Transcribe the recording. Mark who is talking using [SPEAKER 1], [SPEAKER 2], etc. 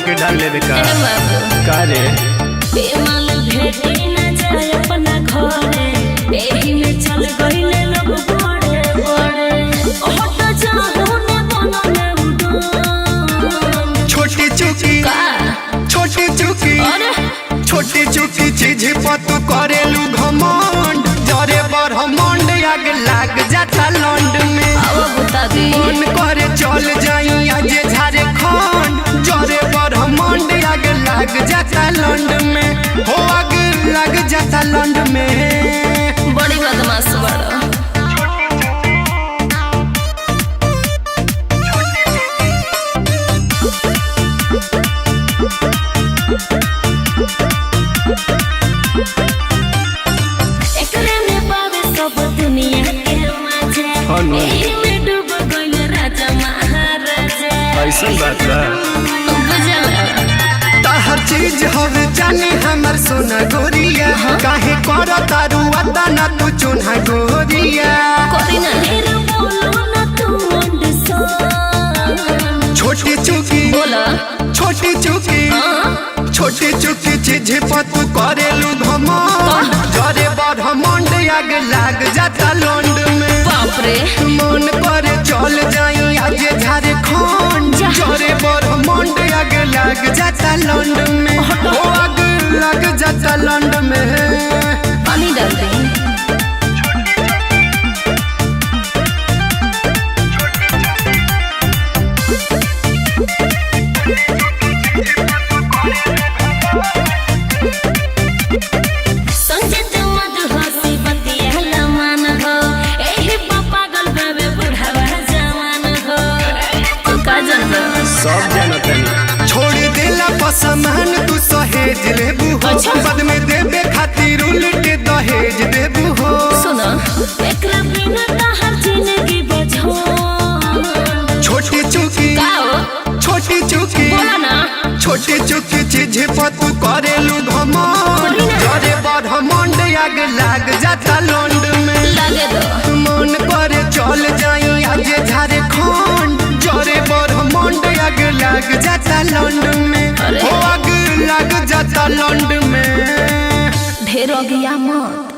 [SPEAKER 1] के डाल ले का रे
[SPEAKER 2] बेमाल भेटी न जाए अपना घरे एही में चल गइले लोग बड़े बड़े हट जाहु ने बनने उड़न
[SPEAKER 1] छोटी चुकी
[SPEAKER 2] अरे
[SPEAKER 1] छोटी चुकी चीज पर तू करेलू घमंड जरे ब्रह्मांड आग लाग जाता लंड में
[SPEAKER 2] अब बता दे
[SPEAKER 1] मन करे चल जाई आज झारखंड जरे ब्रह्मांड आग लाग जाता लंड में हो आग लाग जाता लंड में
[SPEAKER 2] बड़ी बदमाश बड़ा एकरे में पावे सब दुनिया के मजा एही में डूब गइल राजा महाराजा
[SPEAKER 1] ऐसा बात बा
[SPEAKER 2] बुझला
[SPEAKER 1] हर चीज हवे जाने हमर सोना गोरिया काहे कर तारू अदा ना तू चुना गोरिया
[SPEAKER 2] कोरी ना ढेर बोलो ना तू अंडसान
[SPEAKER 1] छोटी चुकी
[SPEAKER 2] बोला
[SPEAKER 1] छोटी चुकी चीज पर तू करेलू घमंड जरे ब्रह्मांड आग लाग जाता लंड में
[SPEAKER 2] बाप रे
[SPEAKER 1] मन करे चल जाई आज झारखंड जरे ब्रह्मांड आग लाग जाता लंड में ओ आग लग जाता लंड में
[SPEAKER 2] पानी डाल दे संजत मधुहसी बतिया मान हो एही पागल बाबे बुढ़ावा जवान हो तू का जानता
[SPEAKER 1] सब जानतनी छोड़ देला पसमान तू सहेज लेबू हो
[SPEAKER 2] अच्छा।
[SPEAKER 1] बाद में देबे खातिर उल्ट दहेज देबू हो
[SPEAKER 2] सुनो एकरा बिना तहर जिंदगी बझो
[SPEAKER 1] छोटी चुकी
[SPEAKER 2] बोला ना
[SPEAKER 1] छोटी चुकी चीज पर तू करेलू घमंड जरे ब्रह्मांड आग लाग जाता लंड में
[SPEAKER 2] लगे दो
[SPEAKER 1] मन करे चल जाई आज झारखंड जरे ब्रह्मांड आग लाग जाता लंड में
[SPEAKER 2] अरे।
[SPEAKER 1] हो आग लाग जाता लंड में
[SPEAKER 2] ढेर हो गया मत